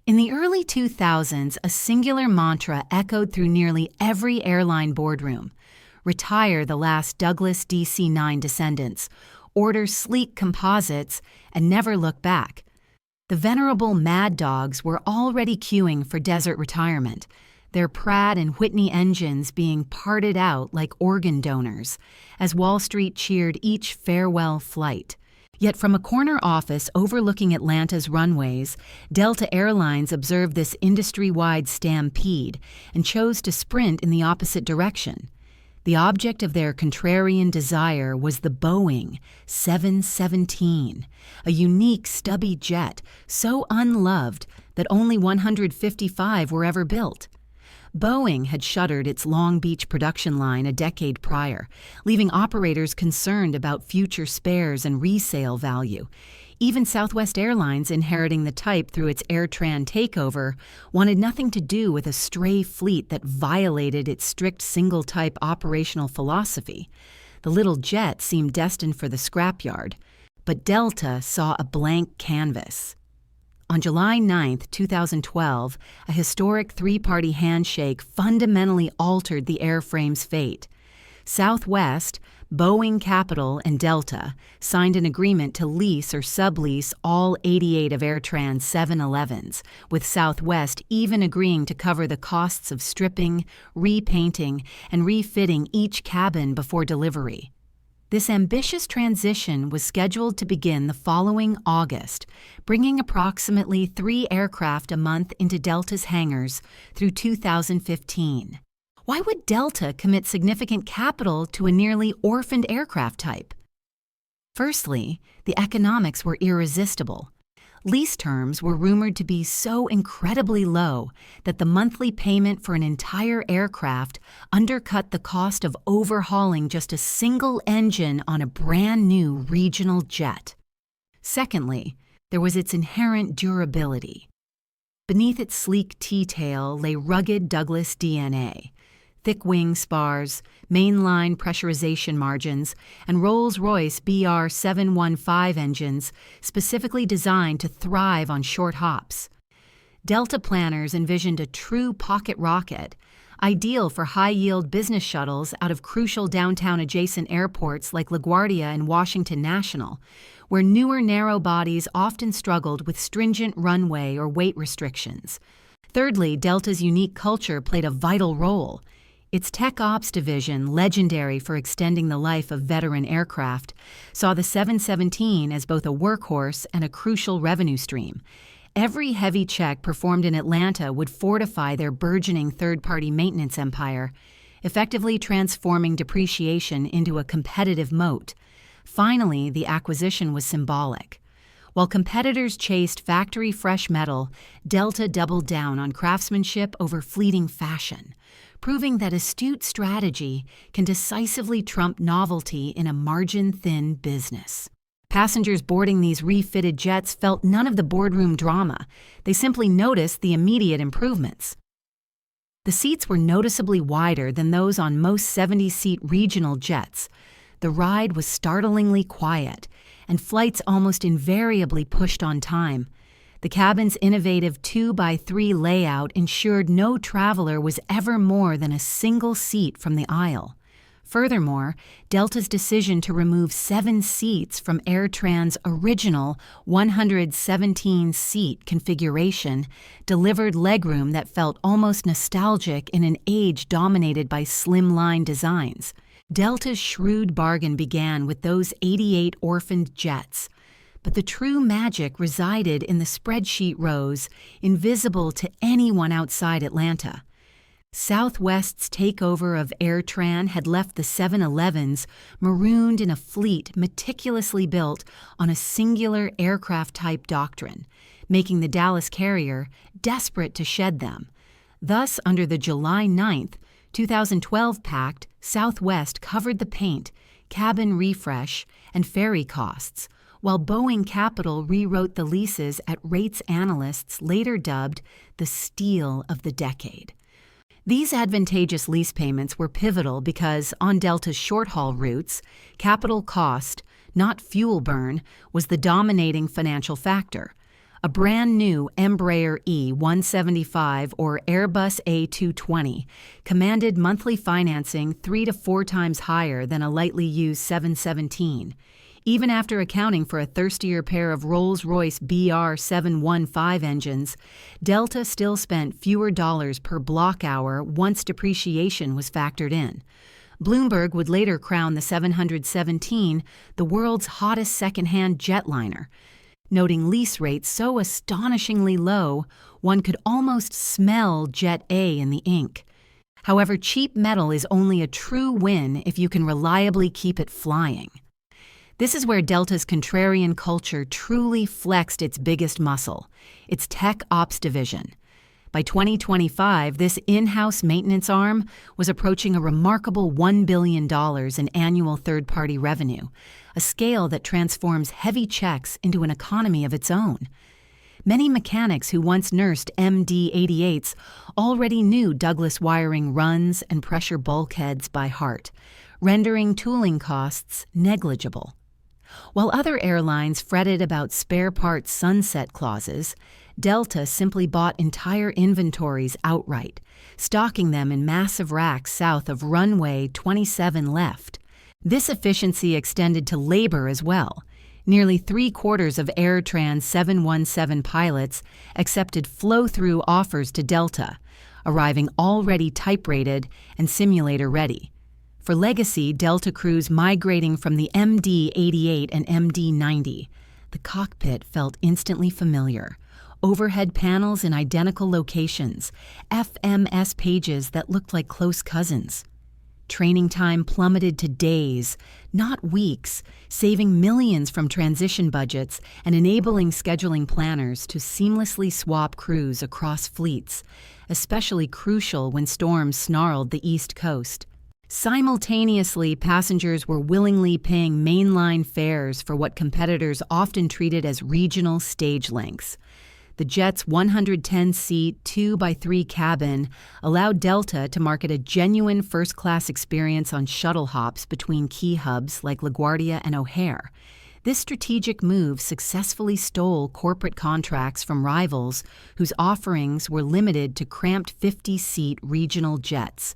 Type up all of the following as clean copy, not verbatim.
In the early 2000s, a singular mantra echoed through nearly every airline boardroom: retire the last Douglas DC-9 descendants, order sleek composites, and never look back. The venerable Mad Dogs were already queuing for desert retirement, their Pratt and Whitney engines being parted out like organ donors, as Wall Street cheered each farewell flight. Yet from a corner office overlooking Atlanta's runways, Delta Airlines observed this industry-wide stampede and chose to sprint in the opposite direction. The object of their contrarian desire was the Boeing 717, a unique stubby jet so unloved that only 155 were ever built. Boeing had shuttered its Long Beach production line a decade prior, leaving operators concerned about future spares and resale value. Even Southwest Airlines, inheriting the type through its AirTran takeover, wanted nothing to do with a stray fleet that violated its strict single-type operational philosophy. The little jet seemed destined for the scrapyard, but Delta saw a blank canvas. On July 9, 2012, a historic three-party handshake fundamentally altered the airframe's fate. Southwest, Boeing Capital, and Delta signed an agreement to lease or sublease all 88 of AirTran's 711s, with Southwest even agreeing to cover the costs of stripping, repainting, and refitting each cabin before delivery. This ambitious transition was scheduled to begin the following August, bringing approximately 3 aircraft a month into Delta's hangars through 2015. Why would Delta commit significant capital to a nearly orphaned aircraft type? Firstly, the economics were irresistible. Lease terms were rumored to be so incredibly low that the monthly payment for an entire aircraft undercut the cost of overhauling just a single engine on a brand new regional jet. Secondly, there was its inherent durability. Beneath its sleek T-tail lay rugged Douglas DNA. Thick wing spars, mainline pressurization margins, and Rolls-Royce BR-715 engines specifically designed to thrive on short hops. Delta planners envisioned a true pocket rocket, ideal for high-yield business shuttles out of crucial downtown-adjacent airports like LaGuardia and Washington National, where newer narrow bodies often struggled with stringent runway or weight restrictions. Thirdly, Delta's unique culture played a vital role. Its Tech Ops division, legendary for extending the life of veteran aircraft, saw the 717 as both a workhorse and a crucial revenue stream. Every heavy check performed in Atlanta would fortify their burgeoning third-party maintenance empire, effectively transforming depreciation into a competitive moat. Finally, the acquisition was symbolic. While competitors chased factory fresh metal, Delta doubled down on craftsmanship over fleeting fashion, proving that astute strategy can decisively trump novelty in a margin-thin business. Passengers boarding these refitted jets felt none of the boardroom drama. They simply noticed the immediate improvements. The seats were noticeably wider than those on most 70-seat regional jets. The ride was startlingly quiet, and flights almost invariably pushed on time. The cabin's innovative 2x3 layout ensured no traveler was ever more than a single seat from the aisle. Furthermore, Delta's decision to remove 7 seats from AirTran's original 117-seat configuration delivered legroom that felt almost nostalgic in an age dominated by slimline designs. Delta's shrewd bargain began with those 88 orphaned jets. But the true magic resided in the spreadsheet rows, invisible to anyone outside Atlanta. Southwest's takeover of AirTran had left the 711s marooned in a fleet meticulously built on a singular aircraft-type doctrine, making the Dallas carrier desperate to shed them. Thus, under the July 9, 2012 pact, Southwest covered the paint, cabin refresh, and ferry costs, while Boeing Capital rewrote the leases at rates analysts later dubbed the steal of the decade. These advantageous lease payments were pivotal because, on Delta's short-haul routes, capital cost, not fuel burn, was the dominating financial factor. A brand new Embraer E175 or Airbus A220 commanded monthly financing 3 to 4 times higher than a lightly used 717. Even after accounting for a thirstier pair of Rolls-Royce BR715 engines, Delta still spent fewer dollars per block hour once depreciation was factored in. Bloomberg would later crown the 717 the world's hottest second-hand jetliner, noting lease rates so astonishingly low one could almost smell Jet A in the ink. However, cheap metal is only a true win if you can reliably keep it flying. This is where Delta's contrarian culture truly flexed its biggest muscle, its tech ops division. By 2025, this in-house maintenance arm was approaching a remarkable $1 billion in annual third-party revenue, a scale that transforms heavy checks into an economy of its own. Many mechanics who once nursed MD-88s already knew Douglas wiring runs and pressure bulkheads by heart, rendering tooling costs negligible. While other airlines fretted about spare parts sunset clauses, Delta simply bought entire inventories outright, stocking them in massive racks south of runway 27 left. This efficiency extended to labor as well. Nearly 3/4 of AirTran's 717 pilots accepted flow-through offers to Delta, arriving already type-rated and simulator-ready. For legacy Delta crews migrating from the MD-88 and MD-90, the cockpit felt instantly familiar. Overhead panels in identical locations, FMS pages that looked like close cousins. Training time plummeted to days, not weeks, saving millions from transition budgets and enabling scheduling planners to seamlessly swap crews across fleets, especially crucial when storms snarled the East Coast. Simultaneously, passengers were willingly paying mainline fares for what competitors often treated as regional stage lengths. The jet's 110-seat 2x3 cabin allowed Delta to market a genuine first-class experience on shuttle hops between key hubs like LaGuardia and O'Hare. This strategic move successfully stole corporate contracts from rivals whose offerings were limited to cramped 50-seat regional jets.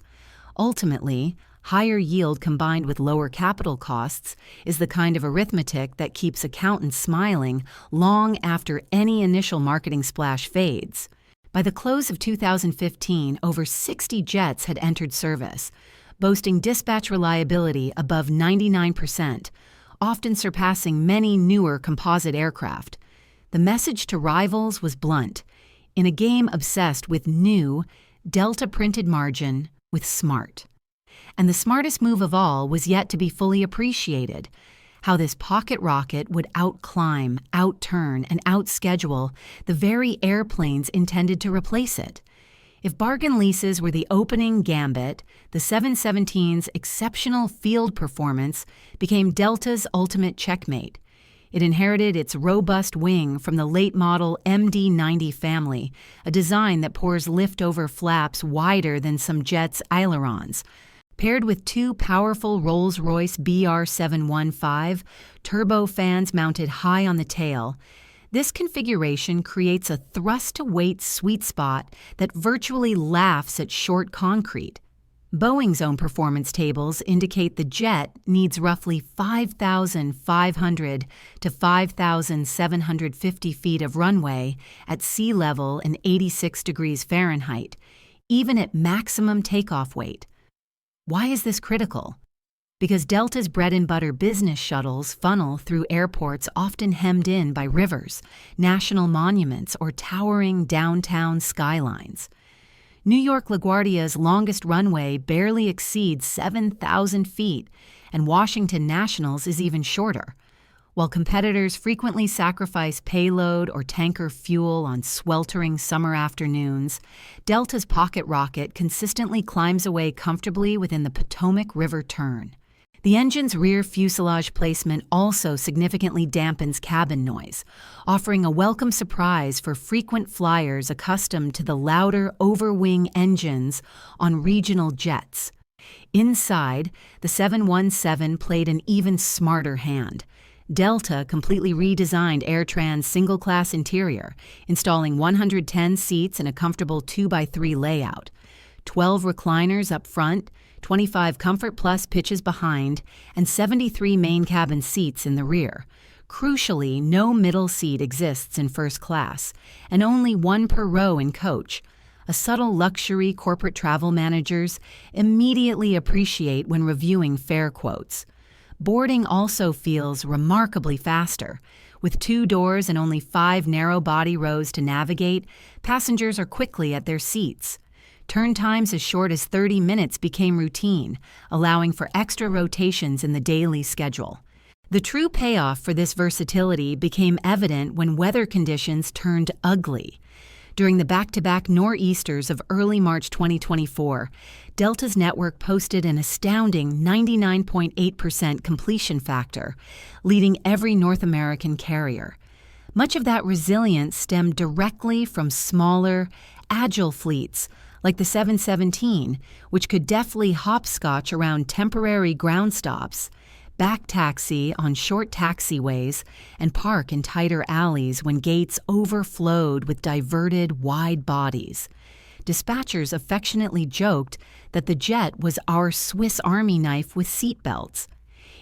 Ultimately, higher yield combined with lower capital costs is the kind of arithmetic that keeps accountants smiling long after any initial marketing splash fades. By the close of 2015, over 60 jets had entered service, boasting dispatch reliability above 99%, often surpassing many newer composite aircraft. The message to rivals was blunt. In a game obsessed with new, Delta printed margin with smart. And the smartest move of all was yet to be fully appreciated: how this pocket rocket would outclimb, outturn, and outschedule the very airplanes intended to replace it. If bargain leases were the opening gambit, the 717's exceptional field performance became Delta's ultimate checkmate. It inherited its robust wing from the late-model MD-90 family, a design that pours lift-over flaps wider than some jets' ailerons. Paired with 2 powerful Rolls-Royce BR715 turbofans mounted high on the tail, this configuration creates a thrust-to-weight sweet spot that virtually laughs at short concrete. Boeing's own performance tables indicate the jet needs roughly 5,500 to 5,750 feet of runway at sea level and 86 degrees Fahrenheit, even at maximum takeoff weight. Why is this critical? Because Delta's bread-and-butter business shuttles funnel through airports often hemmed in by rivers, national monuments, or towering downtown skylines. New York LaGuardia's longest runway barely exceeds 7,000 feet, and Washington National's is even shorter. While competitors frequently sacrifice payload or tanker fuel on sweltering summer afternoons, Delta's pocket rocket consistently climbs away comfortably within the Potomac River turn. The engine's rear fuselage placement also significantly dampens cabin noise, offering a welcome surprise for frequent flyers accustomed to the louder overwing engines on regional jets. Inside, the 717 played an even smarter hand. Delta completely redesigned AirTran's single-class interior, installing 110 seats in a comfortable 2x3 layout, 12 recliners up front, 25 Comfort Plus pitches behind, and 73 main cabin seats in the rear. Crucially, no middle seat exists in first class, and only one per row in coach, a subtle luxury corporate travel managers immediately appreciate when reviewing fare quotes. Boarding also feels remarkably faster. With 2 doors and only 5 narrow body rows to navigate, passengers are quickly at their seats. Turn times as short as 30 minutes became routine, allowing for extra rotations in the daily schedule. The true payoff for this versatility became evident when weather conditions turned ugly. During the back-to-back nor'easters of early March 2024, Delta's network posted an astounding 99.8% completion factor, leading every North American carrier. Much of that resilience stemmed directly from smaller, agile fleets, like the 717, which could deftly hopscotch around temporary ground stops, back taxi on short taxiways, and park in tighter alleys when gates overflowed with diverted, wide bodies. Dispatchers affectionately joked that the jet was our Swiss Army knife with seatbelts.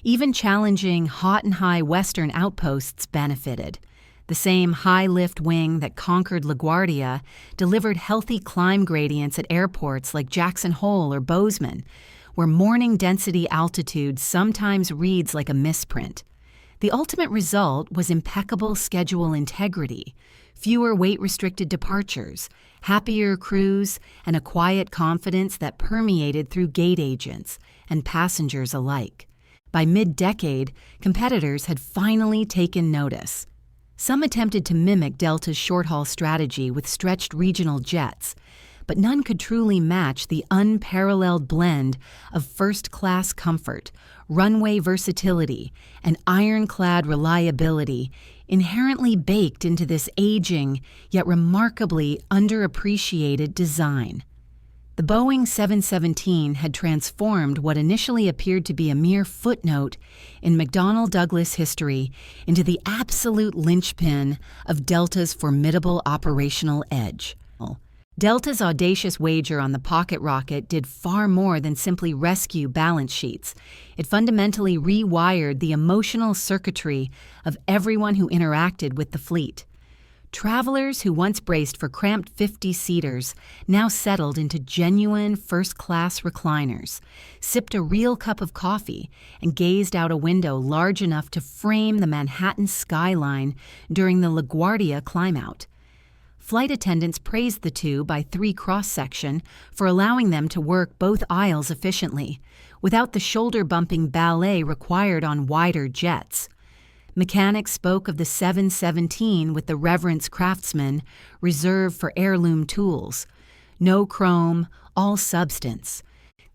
Even challenging hot and high Western outposts benefited. The same high-lift wing that conquered LaGuardia delivered healthy climb gradients at airports like Jackson Hole or Bozeman, where morning density altitude sometimes reads like a misprint. The ultimate result was impeccable schedule integrity, fewer weight-restricted departures, happier crews, and a quiet confidence that permeated through gate agents and passengers alike. By mid-decade, competitors had finally taken notice. Some attempted to mimic Delta's short-haul strategy with stretched regional jets, but none could truly match the unparalleled blend of first-class comfort, runway versatility, and ironclad reliability inherently baked into this aging yet remarkably underappreciated design. The Boeing 717 had transformed what initially appeared to be a mere footnote in McDonnell Douglas history into the absolute linchpin of Delta's formidable operational edge. Delta's audacious wager on the pocket rocket did far more than simply rescue balance sheets. It fundamentally rewired the emotional circuitry of everyone who interacted with the fleet. Travelers who once braced for cramped 50-seaters now settled into genuine first-class recliners, sipped a real cup of coffee, and gazed out a window large enough to frame the Manhattan skyline during the LaGuardia climb-out. Flight attendants praised the two by 3 cross-section for allowing them to work both aisles efficiently, without the shoulder-bumping ballet required on wider jets. Mechanics spoke of the 717 with the reverence craftsman reserved for heirloom tools. No chrome, all substance.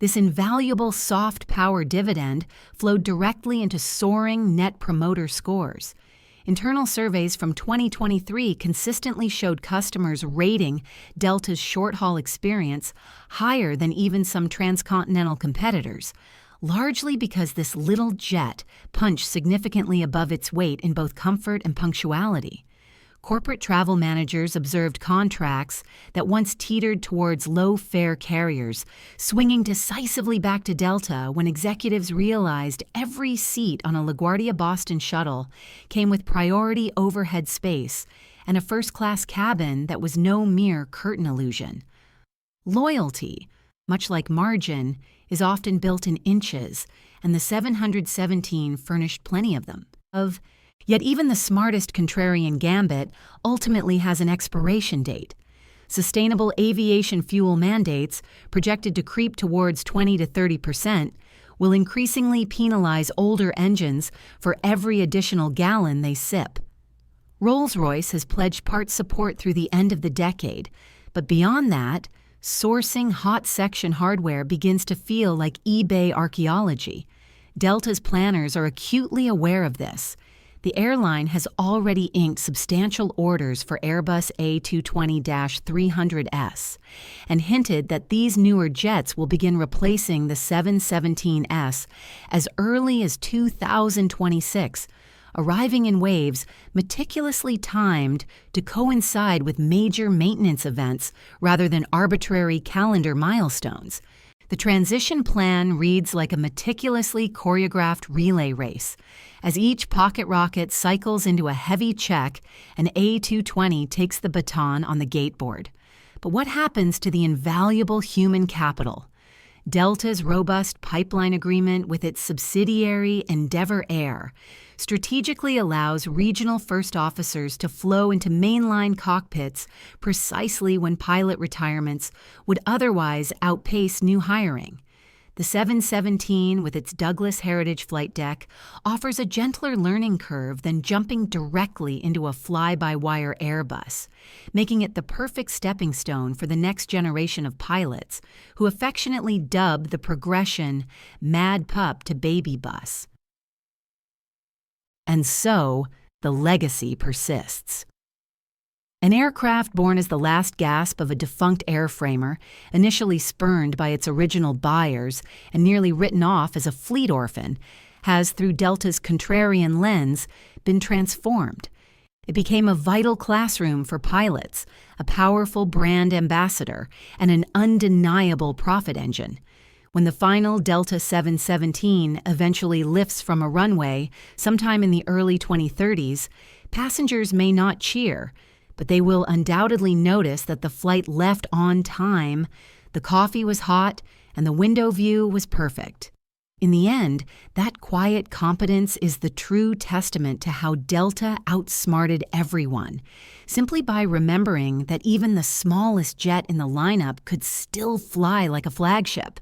This invaluable soft power dividend flowed directly into soaring net promoter scores. Internal surveys from 2023 consistently showed customers rating Delta's short-haul experience higher than even some transcontinental competitors, largely because this little jet punched significantly above its weight in both comfort and punctuality. Corporate travel managers observed contracts that once teetered towards low-fare carriers, swinging decisively back to Delta when executives realized every seat on a LaGuardia Boston shuttle came with priority overhead space and a first-class cabin that was no mere curtain illusion. Loyalty, much like margin, is often built in inches, and the 717 furnished plenty of them. Yet even the smartest contrarian gambit ultimately has an expiration date. Sustainable aviation fuel mandates, projected to creep towards 20 to 30%, will increasingly penalize older engines for every additional gallon they sip. Rolls-Royce has pledged part support through the end of the decade, but beyond that, sourcing hot section hardware begins to feel like eBay archaeology. Delta's planners are acutely aware of this. The airline has already inked substantial orders for Airbus A220-300S and hinted that these newer jets will begin replacing the 717S as early as 2026, arriving in waves meticulously timed to coincide with major maintenance events rather than arbitrary calendar milestones. The transition plan reads like a meticulously choreographed relay race. As each pocket rocket cycles into a heavy check, an A220 takes the baton on the gateboard. But what happens to the invaluable human capital? Delta's robust pipeline agreement with its subsidiary Endeavor Air strategically allows regional first officers to flow into mainline cockpits precisely when pilot retirements would otherwise outpace new hiring. The 717, with its Douglas Heritage flight deck, offers a gentler learning curve than jumping directly into a fly-by-wire Airbus, making it the perfect stepping stone for the next generation of pilots, who affectionately dub the progression Mad Pup to Baby Bus. And so, the legacy persists. An aircraft born as the last gasp of a defunct airframer, initially spurned by its original buyers and nearly written off as a fleet orphan, has, through Delta's contrarian lens, been transformed. It became a vital classroom for pilots, a powerful brand ambassador, and an undeniable profit engine. When the final Delta 717 eventually lifts from a runway sometime in the early 2030s, passengers may not cheer, but they will undoubtedly notice that the flight left on time, the coffee was hot, and the window view was perfect. In the end, that quiet competence is the true testament to how Delta outsmarted everyone, simply by remembering that even the smallest jet in the lineup could still fly like a flagship.